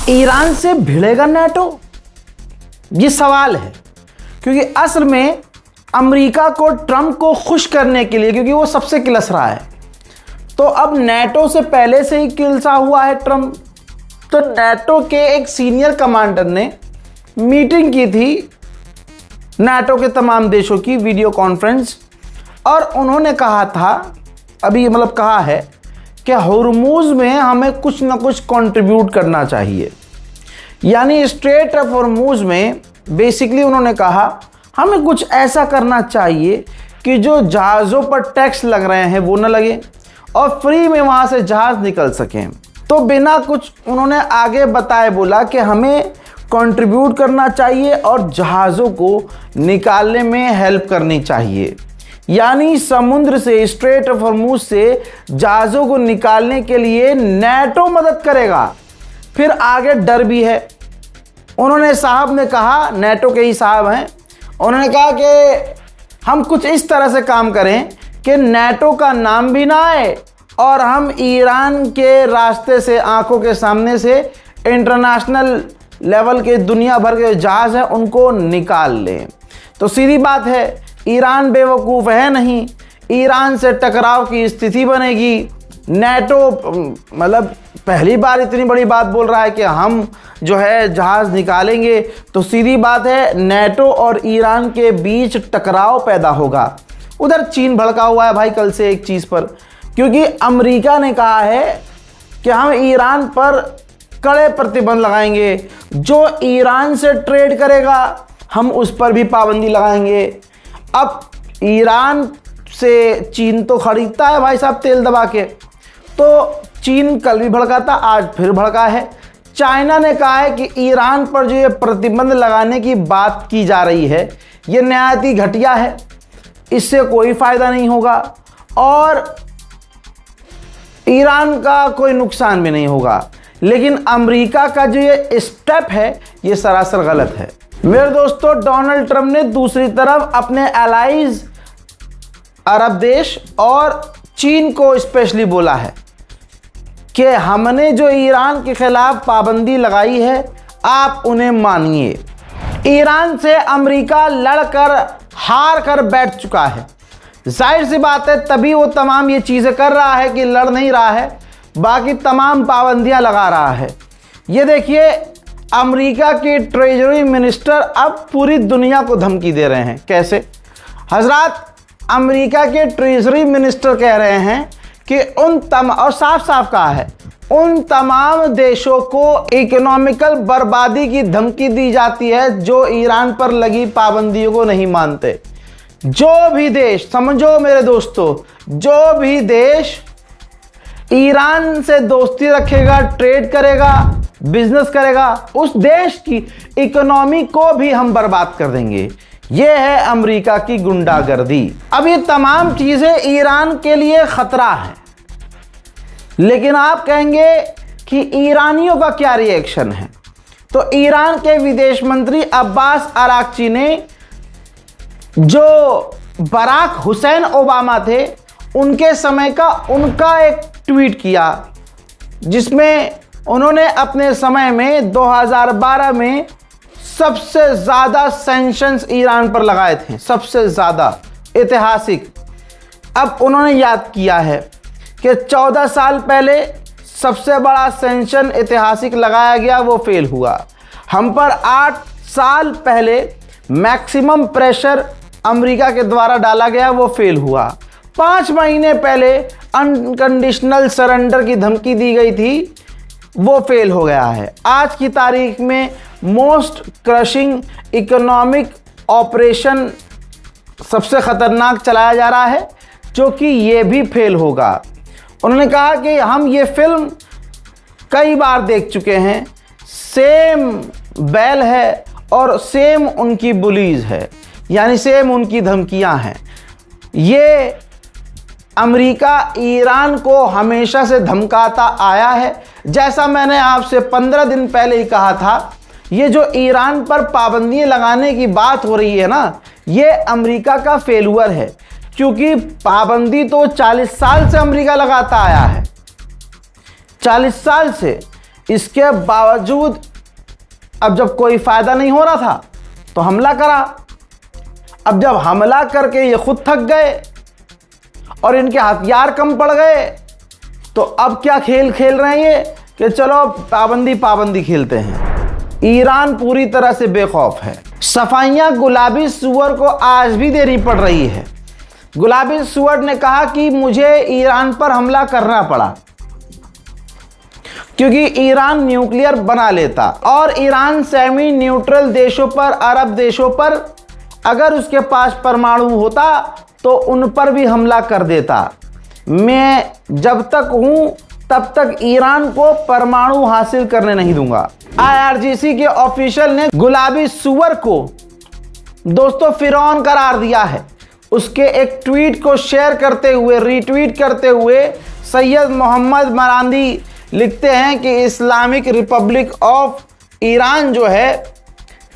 Iran से भिड़ेगा NATO? ये सवाल है, क्योंकि असल में अमेरिका को ट्रंप को खुश करने के लिए, क्योंकि वो सबसे किलस रहा है, तो अब नाटो से पहले से ही किलसा हुआ है ट्रंप। तो नाटो के एक सीनियर कमांडर ने मीटिंग की थी नाटो के तमाम देशों की, वीडियो कॉन्फ्रेंस, और उन्होंने कहा था, अभी मतलब कहा है कि हॉर्मूज में हमें कुछ ना कुछ कंट्रीब्यूट करना चाहिए। यानी स्ट्रेट ऑफ हॉर्मूज में बेसिकली उन्होंने कहा हमें कुछ ऐसा करना चाहिए कि जो जहाज़ों पर टैक्स लग रहे हैं वो ना लगे और फ्री में वहाँ से जहाज़ निकल सकें। तो बिना कुछ उन्होंने आगे बताए बोला कि हमें कंट्रीब्यूट करना चाहिए और जहाज़ों को निकालने में हेल्प करनी चाहिए। यानी समुद्र से, स्ट्रेट ऑफ हॉर्मूज से जहाज़ों को निकालने के लिए नाटो मदद करेगा। फिर आगे डर भी है। उन्होंने साहब ने कहा, नाटो के ही साहब हैं, उन्होंने कहा कि हम कुछ इस तरह से काम करें कि नाटो का नाम भी ना आए और हम ईरान के रास्ते से, आंखों के सामने से इंटरनेशनल लेवल के दुनिया भर के जहाज़ हैं उनको निकाल लें। तो सीधी बात है, ईरान बेवकूफ़ है नहीं, ईरान से टकराव की स्थिति बनेगी। नाटो मतलब पहली बार इतनी बड़ी बात बोल रहा है कि हम जो है जहाज़ निकालेंगे, तो सीधी बात है नाटो और ईरान के बीच टकराव पैदा होगा। उधर चीन भड़का हुआ है भाई कल से एक चीज़ पर, क्योंकि अमेरिका ने कहा है कि हम ईरान पर कड़े प्रतिबंध लगाएंगे, जो ईरान से ट्रेड करेगा हम उस पर भी पाबंदी लगाएंगे। अब ईरान से चीन तो खरीदता है भाई साहब तेल दबा के, तो चीन कल भी भड़का था, आज फिर भड़का है। चाइना ने कहा है कि ईरान पर जो ये प्रतिबंध लगाने की बात की जा रही है ये नहायत ही घटिया है, इससे कोई फ़ायदा नहीं होगा और ईरान का कोई नुकसान भी नहीं होगा। लेकिन अमेरिका का जो ये स्टेप है ये सरासर गलत है। मेरे दोस्तों, डोनाल्ड ट्रंप ने दूसरी तरफ अपने एलाइज अरब देश और चीन को स्पेशली बोला है कि हमने जो ईरान के खिलाफ पाबंदी लगाई है आप उन्हें मानिए। ईरान से अमेरिका लड़कर हार कर बैठ चुका है, जाहिर सी बात है, तभी वो तमाम ये चीज़ें कर रहा है कि लड़ नहीं रहा है, बाकी तमाम पाबंदियां लगा रहा है। ये देखिए, अमेरिका के ट्रेजरी मिनिस्टर अब पूरी दुनिया को धमकी दे रहे हैं। कैसे हजरात? अमेरिका के ट्रेजरी मिनिस्टर कह रहे हैं कि और साफ साफ कहा है, उन तमाम देशों को इकोनॉमिकल बर्बादी की धमकी दी जाती है जो ईरान पर लगी पाबंदियों को नहीं मानते। जो भी देश, समझो मेरे दोस्तों, जो भी देश ईरान से दोस्ती रखेगा, ट्रेड करेगा, बिजनेस करेगा, उस देश की इकोनॉमी को भी हम बर्बाद कर देंगे। यह है अमेरिका की गुंडागर्दी। अब ये तमाम चीज़ें ईरान के लिए ख़तरा है, लेकिन आप कहेंगे कि ईरानियों का क्या रिएक्शन है? तो ईरान के विदेश मंत्री अब्बास अराक्ची ने, जो बराक हुसैन ओबामा थे उनके समय का, उनका एक ट्वीट किया जिसमें उन्होंने अपने समय में 2012 में सबसे ज़्यादा सैंक्शंस ईरान पर लगाए थे, सबसे ज़्यादा ऐतिहासिक। अब उन्होंने याद किया है कि 14 साल पहले सबसे बड़ा सैंक्शन ऐतिहासिक लगाया गया, वो फेल हुआ। हम पर 8 साल पहले मैक्सिमम प्रेशर अमेरिका के द्वारा डाला गया, वो फेल हुआ। 5 महीने पहले अनकंडीशनल सरेंडर की धमकी दी गई थी, वो फेल हो गया है। आज की तारीख में मोस्ट क्रशिंग इकोनॉमिक ऑपरेशन सबसे ख़तरनाक चलाया जा रहा है, जो कि ये भी फेल होगा। उन्होंने कहा कि हम ये फिल्म कई बार देख चुके हैं, सेम बैल है और सेम उनकी बुलीज है, यानी सेम उनकी धमकियां हैं। ये अमेरिका ईरान को हमेशा से धमकाता आया है। जैसा मैंने आपसे 15 दिन पहले ही कहा था, ये जो ईरान पर पाबंदियां लगाने की बात हो रही है ना, ये अमेरिका का फेलुअर है, क्योंकि पाबंदी तो 40 साल से अमेरिका लगाता आया है, 40 साल से। इसके बावजूद अब जब कोई फ़ायदा नहीं हो रहा था तो हमला करा। अब जब हमला करके ये खुद थक गए और इनके हथियार कम पड़ गए तो अब क्या खेल खेल रहे हैं ये कि चलो पाबंदी खेलते हैं। ईरान पूरी तरह से बेखौफ है। सफाइयाँ गुलाबी सुअर को आज भी देनी पड़ रही है। गुलाबी सुअर ने कहा कि मुझे ईरान पर हमला करना पड़ा क्योंकि ईरान न्यूक्लियर बना लेता और ईरान सेमी न्यूट्रल देशों पर, अरब देशों पर अगर उसके पास परमाणु होता तो उन पर भी हमला कर देता। मैं जब तक हूं तब तक ईरान को परमाणु हासिल करने नहीं दूंगा। IRGC के ऑफिशियल ने गुलाबी सुअर को दोस्तों फिरौन करार दिया है। उसके एक ट्वीट को शेयर करते हुए, रीट्वीट करते हुए सैयद मोहम्मद मरांदी लिखते हैं कि इस्लामिक रिपब्लिक ऑफ ईरान जो है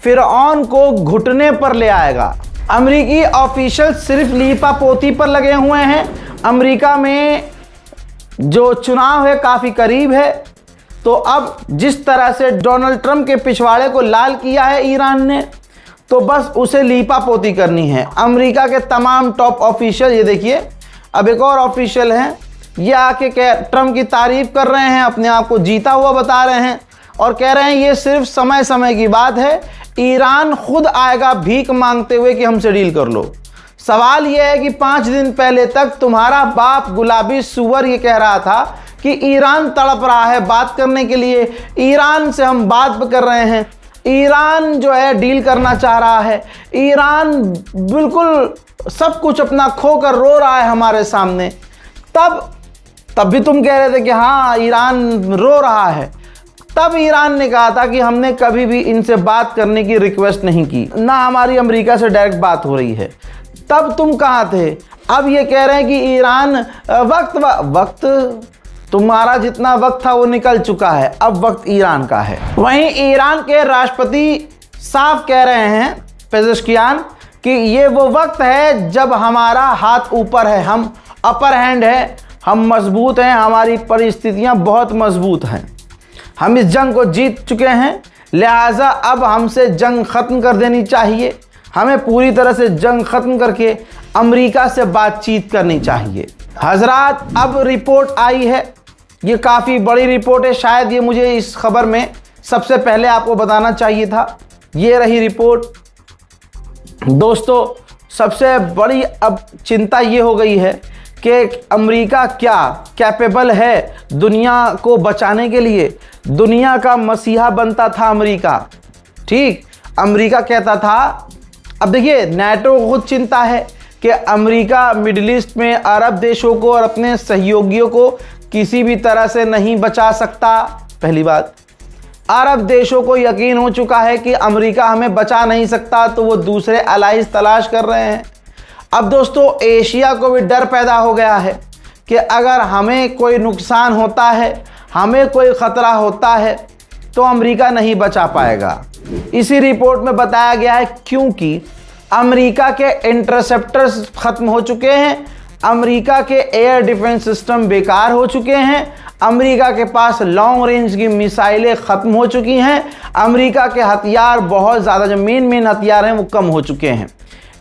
फिरौन को घुटने पर ले आएगा। अमेरिकी ऑफिशियल सिर्फ लीपापोती पर लगे हुए हैं। अमेरिका में जो चुनाव है काफ़ी करीब है, तो अब जिस तरह से डोनाल्ड ट्रंप के पिछवाड़े को लाल किया है ईरान ने, तो बस उसे लीपापोती करनी है। अमेरिका के तमाम टॉप ऑफिशियल, ये देखिए अब एक और ऑफिशियल हैं, ये आके ट्रंप की तारीफ कर रहे हैं, अपने आप को जीता हुआ बता रहे हैं और कह रहे हैं ये सिर्फ समय की बात है, ईरान खुद आएगा भीख मांगते हुए कि हमसे डील कर लो। सवाल यह है कि 5 दिन पहले तक तुम्हारा बाप गुलाबी सुअर ये कह रहा था कि ईरान तड़प रहा है बात करने के लिए, ईरान से हम बात कर रहे हैं, ईरान जो है डील करना चाह रहा है, ईरान बिल्कुल सब कुछ अपना खोकर रो रहा है हमारे सामने। तब भी तुम कह रहे थे कि हाँ ईरान रो रहा है। तब ईरान ने कहा था कि हमने कभी भी इनसे बात करने की रिक्वेस्ट नहीं की, ना हमारी अमेरिका से डायरेक्ट बात हो रही है। तब तुम कहाँ थे? अब ये कह रहे हैं कि ईरान वक्त तुम्हारा जितना वक्त था वो निकल चुका है, अब वक्त ईरान का है। वहीं ईरान के राष्ट्रपति साफ कह रहे हैं पेजेश्कियान कि ये वो वक्त है जब हमारा हाथ ऊपर है, हम अपर हैंड है, हम मजबूत हैं, हमारी परिस्थितियां बहुत मजबूत हैं, हम इस जंग को जीत चुके हैं, लिहाजा अब हमसे जंग ख़त्म कर देनी चाहिए, हमें पूरी तरह से जंग ख़त्म करके अमेरिका से बातचीत करनी चाहिए। हजरात, अब रिपोर्ट आई है, ये काफ़ी बड़ी रिपोर्ट है, शायद ये मुझे इस खबर में सबसे पहले आपको बताना चाहिए था। ये रही रिपोर्ट। दोस्तों, सबसे बड़ी अब चिंता ये हो गई है कि अमेरिका क्या कैपेबल है दुनिया को बचाने के लिए। दुनिया का मसीहा बनता था अमेरिका, ठीक, अमेरिका कहता था। अब देखिए, नाटो को खुद चिंता है कि अमेरिका मिडिल ईस्ट में अरब देशों को और अपने सहयोगियों को किसी भी तरह से नहीं बचा सकता। पहली बात, अरब देशों को यकीन हो चुका है कि अमेरिका हमें बचा नहीं सकता, तो वो दूसरे अलाइज तलाश कर रहे हैं। अब दोस्तों, एशिया को भी डर पैदा हो गया है कि अगर हमें कोई नुकसान होता है, हमें कोई ख़तरा होता है, तो अमेरिका नहीं बचा पाएगा। इसी रिपोर्ट में बताया गया है क्योंकि अमेरिका के इंटरसेप्टर्स ख़त्म हो चुके हैं, अमेरिका के एयर डिफेंस सिस्टम बेकार हो चुके हैं, अमेरिका के पास लॉन्ग रेंज की मिसाइलें ख़त्म हो चुकी हैं, अमेरिका के हथियार बहुत ज़्यादा, जो मेन हथियार हैं वो कम हो चुके हैं।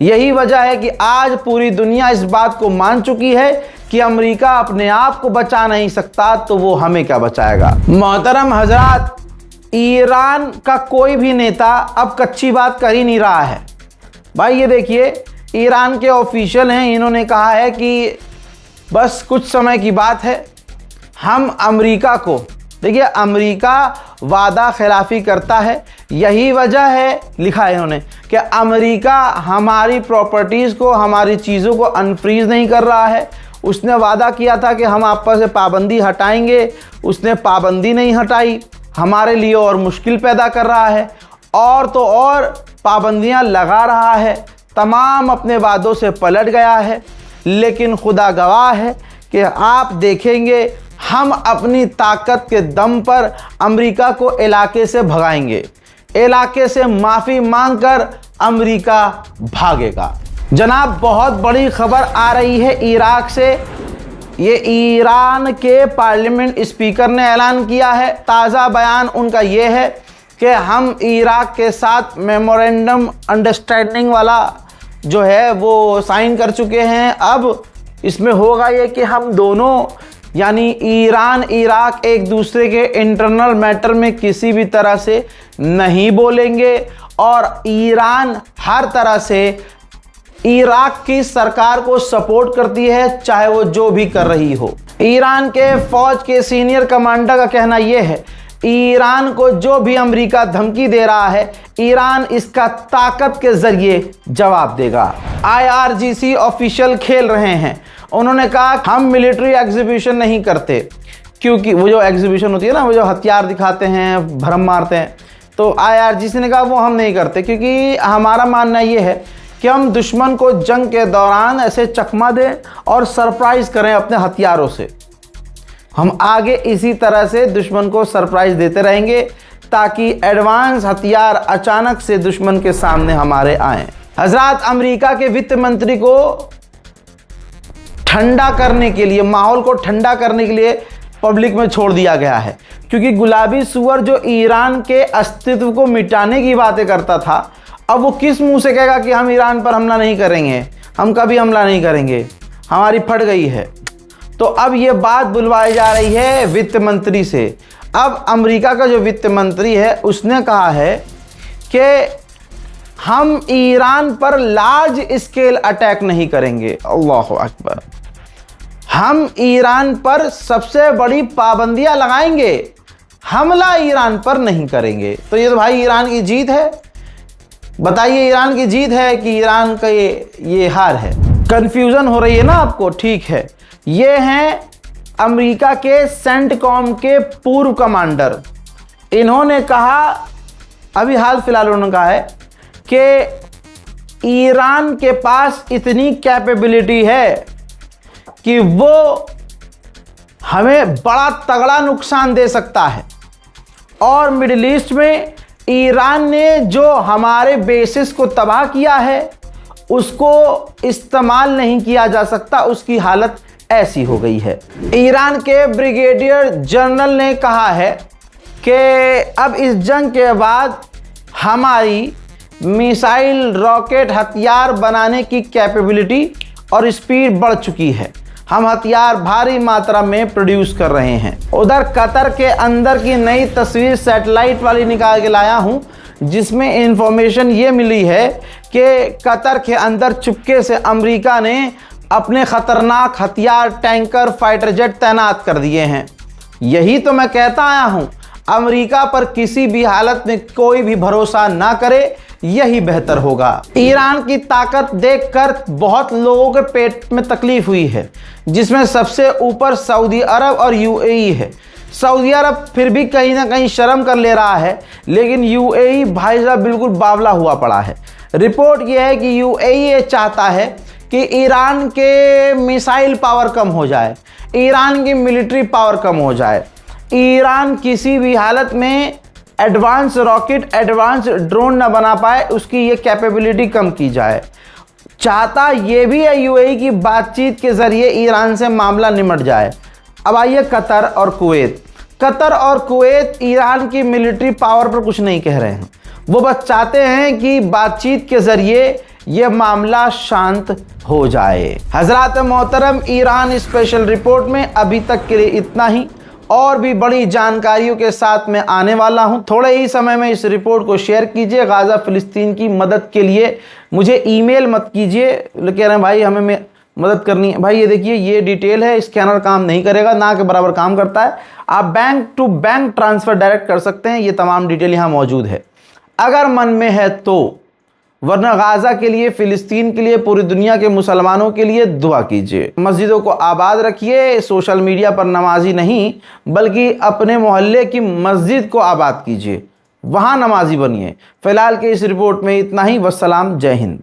यही वजह है कि आज पूरी दुनिया इस बात को मान चुकी है कि अमेरिका अपने आप को बचा नहीं सकता, तो वो हमें क्या बचाएगा। मोहतरम हजरात, ईरान का कोई भी नेता अब कच्ची बात कर ही नहीं रहा है। भाई ये देखिए, ईरान के ऑफिशियल हैं, इन्होंने कहा है कि बस कुछ समय की बात है, हम अमेरिका को, देखिए अमेरिका वादा खिलाफी करता है, यही वजह है, लिखा है इन्होंने, कि अमेरिका हमारी प्रॉपर्टीज़ को, हमारी चीज़ों को अनफ्रीज नहीं कर रहा है। उसने वादा किया था कि हम आप पर से पाबंदी हटाएंगे, उसने पाबंदी नहीं हटाई, हमारे लिए और मुश्किल पैदा कर रहा है, और तो और पाबंदियां लगा रहा है, तमाम अपने वादों से पलट गया है। लेकिन खुदा गवाह है कि आप देखेंगे, हम अपनी ताकत के दम पर अमेरिका को इलाके से भगाएंगे, इलाके से माफ़ी मांगकर अमेरिका भागेगा। जनाब, बहुत बड़ी खबर आ रही है इराक से। ये ईरान के पार्लियामेंट स्पीकर ने ऐलान किया है। ताज़ा बयान उनका ये है कि हम इराक के साथ मेमोरेंडम अंडरस्टैंडिंग वाला जो है वो साइन कर चुके हैं। अब इसमें होगा ये कि हम दोनों यानी ईरान इराक एक दूसरे के इंटरनल मैटर में किसी भी तरह से नहीं बोलेंगे और ईरान हर तरह से इराक की सरकार को सपोर्ट करती है, चाहे वो जो भी कर रही हो। ईरान के फौज के सीनियर कमांडर का कहना यह है, ईरान को जो भी अमेरिका धमकी दे रहा है, ईरान इसका ताकत के जरिए जवाब देगा। IRGC ऑफिशियल खेल रहे हैं। उन्होंने कहा हम मिलिट्री एग्जीबिशन नहीं करते, क्योंकि वो जो एग्जीबिशन होती है ना, वो जो हथियार दिखाते हैं, भरम मारते हैं, तो IRGC ने कहा वो हम नहीं करते, क्योंकि हमारा मानना ये है कि हम दुश्मन को जंग के दौरान ऐसे चकमा दें और सरप्राइज करें अपने हथियारों से। हम आगे इसी तरह से दुश्मन को सरप्राइज देते रहेंगे ताकि एडवांस हथियार अचानक से दुश्मन के सामने हमारे आए। हजरात, अमेरिका के वित्त मंत्री को ठंडा करने के लिए, माहौल को ठंडा करने के लिए पब्लिक में छोड़ दिया गया है, क्योंकि गुलाबी सुअर जो ईरान के अस्तित्व को मिटाने की बातें करता था, अब वो किस मुंह से कहेगा कि हम ईरान पर हमला नहीं करेंगे, हम कभी हमला नहीं करेंगे, हमारी फट गई है। तो अब ये बात बुलवाई जा रही है वित्त मंत्री से। अब अमेरिका का जो वित्त मंत्री है उसने कहा है कि हम ईरान पर लार्ज स्केल अटैक नहीं करेंगे। अल्लाह अकबर। हम ईरान पर सबसे बड़ी पाबंदियां लगाएंगे, हमला ईरान पर नहीं करेंगे। तो ये तो भाई ईरान की जीत है। बताइए, ईरान की जीत है कि ईरान का ये हार है? कंफ्यूजन हो रही है ना आपको? ठीक है, ये हैं अमेरिका के सेंटकॉम के पूर्व कमांडर। इन्होंने कहा, अभी हाल फिलहाल उन्होंने कहा है कि ईरान के पास इतनी कैपेबिलिटी है कि वो हमें बड़ा तगड़ा नुकसान दे सकता है, और मिडिल ईस्ट में ईरान ने जो हमारे बेसिस को तबाह किया है उसको इस्तेमाल नहीं किया जा सकता, उसकी हालत ऐसी हो गई है। ईरान के ब्रिगेडियर जनरल ने कहा है कि अब इस जंग के बाद हमारी मिसाइल, रॉकेट, हथियार बनाने की कैपेबिलिटी और स्पीड बढ़ चुकी है। हम हथियार भारी मात्रा में प्रोड्यूस कर रहे हैं। उधर कतर के अंदर की नई तस्वीर सैटेलाइट वाली निकाल के लाया हूं, जिसमें इंफॉर्मेशन ये मिली है कि कतर के अंदर चुपके से अमेरिका ने अपने खतरनाक हथियार, टैंकर, फाइटर जेट तैनात कर दिए हैं। यही तो मैं कहता आया हूं, अमेरिका पर किसी भी हालत में कोई भी भरोसा ना करे, यही बेहतर होगा। ईरान की ताकत देखकर बहुत लोगों के पेट में तकलीफ हुई है, जिसमें सबसे ऊपर सऊदी अरब और UAE है। सऊदी अरब फिर भी कहीं ना कहीं शर्म कर ले रहा है, लेकिन UAE भाई साहब बिल्कुल बावला हुआ पड़ा है। रिपोर्ट यह है कि UAE ये चाहता है कि ईरान के मिसाइल पावर कम हो जाए, ईरान की मिलिट्री पावर कम हो जाए, ईरान किसी भी हालत में एडवांस रॉकेट, एडवांस ड्रोन ना बना पाए, उसकी ये कैपेबिलिटी कम की जाए। चाहता ये भी है UAE की बातचीत के ज़रिए ईरान से मामला निमट जाए। अब आइए कतर और कुवैत। कतर और कुवैत ईरान की मिलिट्री पावर पर कुछ नहीं कह रहे हैं, वो बस चाहते हैं कि बातचीत के ज़रिए ये मामला शांत हो जाए। हजरात मोहतरम, ईरान स्पेशल रिपोर्ट में अभी तक के लिए इतना ही। और भी बड़ी जानकारियों के साथ मैं आने वाला हूं। थोड़े ही समय में इस रिपोर्ट को शेयर कीजिए। गाज़ा फ़िलिस्तीन की मदद के लिए मुझे ईमेल मत कीजिए, कह रहे हैं भाई हमें मदद करनी है। भाई ये देखिए, ये डिटेल है, स्कैनर काम नहीं करेगा, ना के बराबर काम करता है। आप bank to bank transfer direct कर सकते हैं, ये तमाम डिटेल यहाँ मौजूद है अगर मन में है तो। वरना गाज़ा के लिए, फ़िलिस्तीन के लिए, पूरी दुनिया के मुसलमानों के लिए दुआ कीजिए। मस्जिदों को आबाद रखिए, सोशल मीडिया पर नमाजी नहीं बल्कि अपने मोहल्ले की मस्जिद को आबाद कीजिए, वहाँ नमाजी बनिए। फ़िलहाल के इस रिपोर्ट में इतना ही। वस्सलाम, जय हिंद।